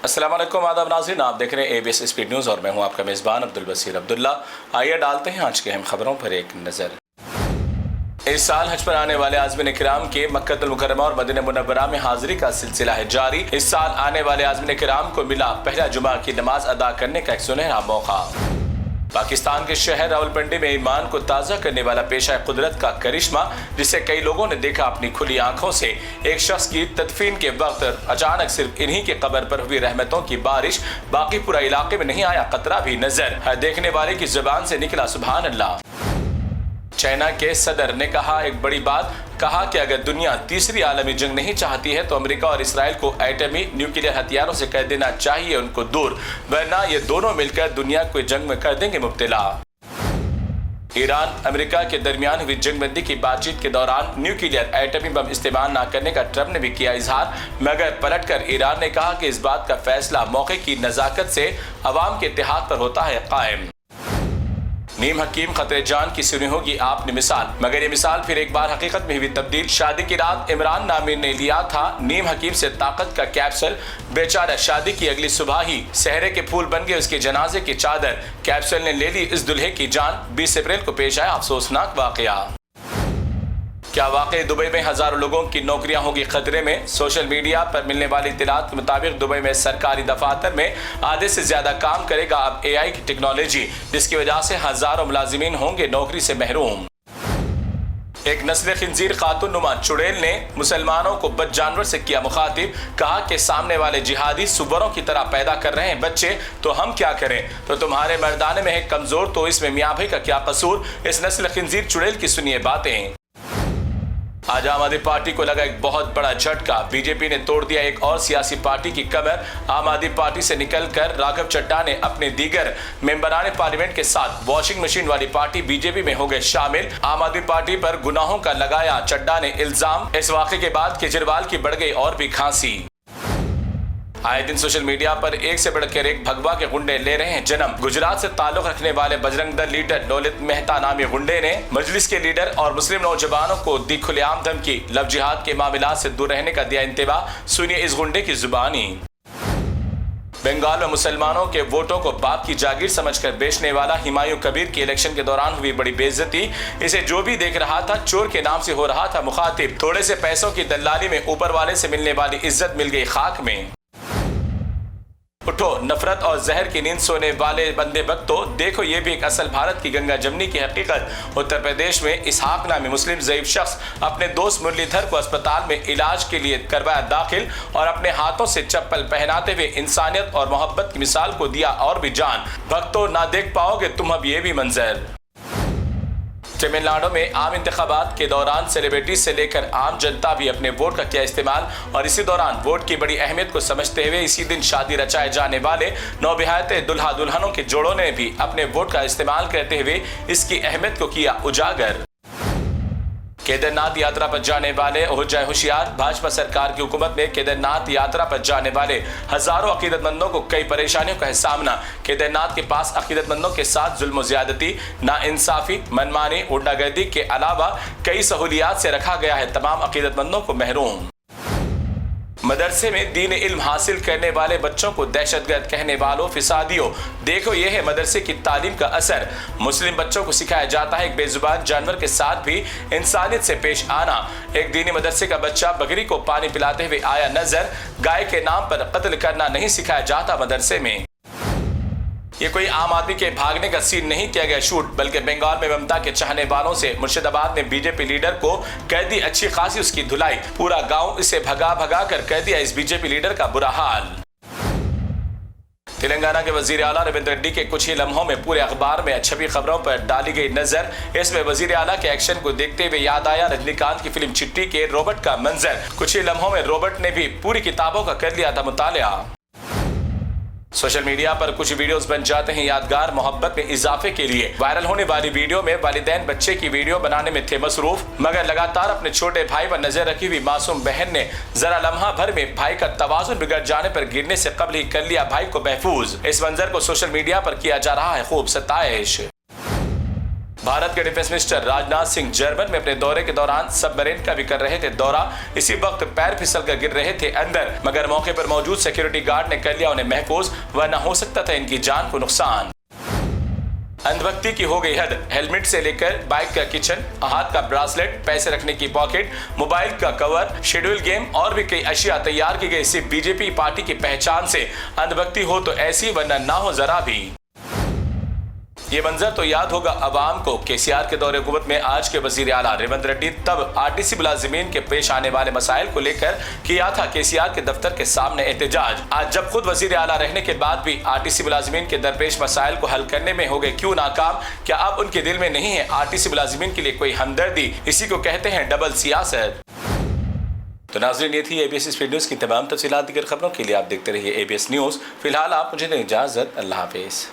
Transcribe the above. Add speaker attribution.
Speaker 1: अस्सलाम वालेकुम आदाब नाज़रीन, आप देख रहे हैं ABS स्पीड न्यूज़ और मैं हूं आपका मेज़बान अब्दुल बसीर अब्दुल्ला। आइए डालते हैं आज के अहम खबरों पर एक नज़र। इस साल हज पर आने वाले आज़मीन किराम के मक्कतुल मुकर्रमा और मदीना मुनव्वरा में हाजिरी का सिलसिला है जारी। इस साल आने वाले आज़मीन किराम को मिला पहला जुमा की नमाज अदा करने का एक सुनहरा मौका। पाकिस्तान के शहर रावलपिंडी में ईमान को ताज़ा करने वाला पेशा कुदरत का करिश्मा, जिसे कई लोगों ने देखा अपनी खुली आंखों से। एक शख्स की तदफीन के वक्त अचानक सिर्फ इन्हीं के कब्र पर हुई रहमतों की बारिश, बाकी पूरा इलाके में नहीं आया कतरा भी नजर। हर देखने वाले की जुबान से निकला सुभान अल्लाह। चाइना के सदर ने कहा एक बड़ी बात, कहा कि अगर दुनिया तीसरी आलमी जंग नहीं चाहती है तो अमेरिका और इसराइल को एटमी न्यूक्लियर हथियारों से कर देना चाहिए उनको दूर, वरना ये दोनों मिलकर दुनिया को जंग में कर देंगे मुब्तला। ईरान अमेरिका के दरमियान हुई जंगबंदी की बातचीत के दौरान न्यूक्लियर एटमी बम इस्तेमाल न करने का ट्रंप ने भी किया इजहार, मगर पलटकर ईरान ने कहा कि इस बात का फैसला मौके की नजाकत से अवाम के इत्तेहाद पर होता है कायम। नीम हकीम खतरे जान की सुनी होगी आपने मिसाल, मगर ये मिसाल फिर एक बार हकीकत में हुई तब्दील। शादी की रात इमरान नामिर ने लिया था नीम हकीम से ताकत का कैप्सूल, बेचारा शादी की अगली सुबह ही सहरे के फूल बन गए उसके जनाजे की चादर। कैप्सूल ने ले ली इस दुल्हे की जान। 20 अप्रैल को पेश आया अफसोसनाक वाकया। क्या वाकई दुबई में हजारों लोगों की नौकरियां होगी खतरे में? सोशल मीडिया पर मिलने वाली इत्तलात के मुताबिक दुबई में सरकारी दफातर में आधे से ज्यादा काम करेगा अब AI की टेक्नोलॉजी, जिसकी वजह से हजारों मुलाजिमीन होंगे नौकरी से महरूम। एक नस्ल खिंजीर खातून नुमा चुड़ैल ने मुसलमानों को बद जानवर से किया मुखातिब, कहा कि सामने वाले जिहादी सुवरों की तरह पैदा कर रहे हैं बच्चे, तो हम क्या करें? तो तुम्हारे मर्दाने में है कमजोर, तो इसमें मियाँ भाई का क्या कसूर? इस नस्ल खिंजीर चुड़ैल की सुनिए बातें। आज आम आदमी पार्टी को लगा एक बहुत बड़ा झटका। बीजेपी ने तोड़ दिया एक और सियासी पार्टी की कमर। आम आदमी पार्टी से निकलकर राघव चड्ढा ने अपने दीगर मेंबरान पार्लियामेंट के साथ वॉशिंग मशीन वाली पार्टी बीजेपी में हो गए शामिल। आम आदमी पार्टी पर गुनाहों का लगाया चड्ढा ने इल्जाम। इस वाक़े के बाद केजरीवाल की बढ़ गई और भी खांसी। आए दिन सोशल मीडिया पर एक से बढ़कर एक भगवा के गुंडे ले रहे हैं जन्म। गुजरात से ताल्लुक रखने वाले बजरंग दल लीडर दौलत मेहता नामी गुंडे ने मजलिस के लीडर और मुस्लिम नौजवानों को दी खुलेआम धमकी, लव जिहाद के मामला से दूर रहने का दिया इंतबा। सुनिए इस गुंडे की जुबानी। बंगाल में मुसलमानों के वोटों को बाप की जागीर समझकर बेचने वाला हुमायूं कबीर की इलेक्शन के दौरान हुई बड़ी बेइज्जती। इसे जो भी देख रहा था चोर के नाम से हो रहा था मुखातिब। थोड़े से पैसों की दलाली में ऊपर वाले से मिलने वाली इज्जत मिल गई खाक में। उठो नफरत और जहर की नींद सोने वाले बंदे भक्तों, देखो ये भी एक असल भारत की गंगा जमनी की हकीकत। उत्तर प्रदेश में इसहाक नामी मुस्लिम ज़ईफ शख्स अपने दोस्त मुरलीधर को अस्पताल में इलाज के लिए करवाया दाखिल और अपने हाथों से चप्पल पहनाते हुए इंसानियत और मोहब्बत की मिसाल को दिया और भी जान। भक्तों ना देख पाओगे तुम अब ये भी मंजर। तमिलनाडु में आम इंतखाबात के दौरान सेलिब्रिटीज से लेकर आम जनता भी अपने वोट का किया इस्तेमाल, और इसी दौरान वोट की बड़ी अहमियत को समझते हुए इसी दिन शादी रचाए जाने वाले नौबिहाते दुल्हा दुल्हनों के जोड़ों ने भी अपने वोट का इस्तेमाल करते हुए इसकी अहमियत को किया उजागर। केदारनाथ यात्रा पर जाने वाले हो जाए होशियार। भाजपा सरकार की हुकूमत में केदारनाथ यात्रा पर जाने वाले हजारों अकीदतमंदों को कई परेशानियों का है सामना। केदारनाथ के पास अकीदतमंदों के साथ जुल्म ज्यादती, नाइंसाफी, मनमानी, गुंडागर्दी के अलावा कई सहूलियात से रखा गया है तमाम अकीदतमंदों को महरूम। मदरसे में दीन इल्म हासिल करने वाले बच्चों को दहशतगर्द कहने वालों फिसादियों, देखो यह है मदरसे की तालीम का असर। मुस्लिम बच्चों को सिखाया जाता है एक बेजुबान जानवर के साथ भी इंसानियत से पेश आना। एक दीनी मदरसे का बच्चा बकरी को पानी पिलाते हुए आया नजर। गाय के नाम पर कत्ल करना नहीं सिखाया जाता मदरसे में। ये कोई आम आदमी के भागने का सीन नहीं किया गया शूट, बल्कि बंगाल में ममता के चाहने वालों से मुर्शिदाबाद में बीजेपी लीडर को कर दी अच्छी खासी उसकी धुलाई। पूरा गांव इसे भगा भगा कर दिया इस बीजेपी लीडर का बुरा हाल। तेलंगाना के वजीर आला रविंद्र रेड्डी के कुछ ही लम्हों में पूरे अखबार में छपी खबरों पर डाली गई नजर। इसमें वजीर आला के एक्शन को देखते हुए याद आया रजनीकांत की फिल्म चिट्टी के रोबोट का मंजर। कुछ ही लम्हों में रोबोट ने भी पूरी किताबों का कर लिया था मुतालिया। सोशल मीडिया पर कुछ वीडियोस बन जाते हैं यादगार। मोहब्बत में इजाफे के लिए वायरल होने वाली वीडियो में वालिदैन बच्चे की वीडियो बनाने में थे मसरूफ, मगर लगातार अपने छोटे भाई पर नजर रखी हुई मासूम बहन ने जरा लम्हा भर में भाई का तवाज़ुन बिगड़ जाने पर गिरने से कबल ही कर लिया भाई को महफूज। इस मंजर को सोशल मीडिया पर किया जा रहा है खूब सताइश। भारत के defence minister Rajnath Singh German में अपने दौरे के दौरान सबमरीन का भी कर रहे थे दौरा। इसी वक्त पैर फिसल कर गिर रहे थे अंदर, मगर मौके पर मौजूद सिक्योरिटी गार्ड ने कर लिया उन्हें महफूज, वरना हो सकता था इनकी जान को नुकसान। अंधभक्ति की हो गई हद। हेलमेट से लेकर बाइक का किचन, हाथ का ब्रासलेट, पैसे रखने की पॉकेट, मोबाइल का कवर, शेड्यूल गेम और भी कई अशिया तैयार की गई सिर्फ बीजेपी पार्टी की पहचान से। अंधभक्ति हो तो ऐसी, वरना ना हो जरा भी। ये मंजर तो याद होगा अवाम को। केसीआर के दौरे हुकूमत में आज के वजीर आला रेवंत रेड्डी तब आरटीसी मुलाजिमीन के पेश आने वाले मसाइल को लेकर किया था केसीआर के दफ्तर के सामने एहतजाज। आज जब खुद वजीर आला रहने के बाद भी आरटीसी मुलाजिमीन के दरपेश मसाइल को हल करने में हो गए क्यों नाकाम? क्या अब उनके दिल में नहीं है आरटीसी मुलाजिमीन के लिए कोई हमदर्दी? इसी को कहते हैं डबल सियासत। तो नाज़रीन, ये थी ABS स्पीड न्यूज़ की तमाम तफसीलात। दीगर खबरों के लिए आप देखते रहिए ABS न्यूज़। फिलहाल आप मुझे दें इजाज़त। अल्लाह हाफिज़।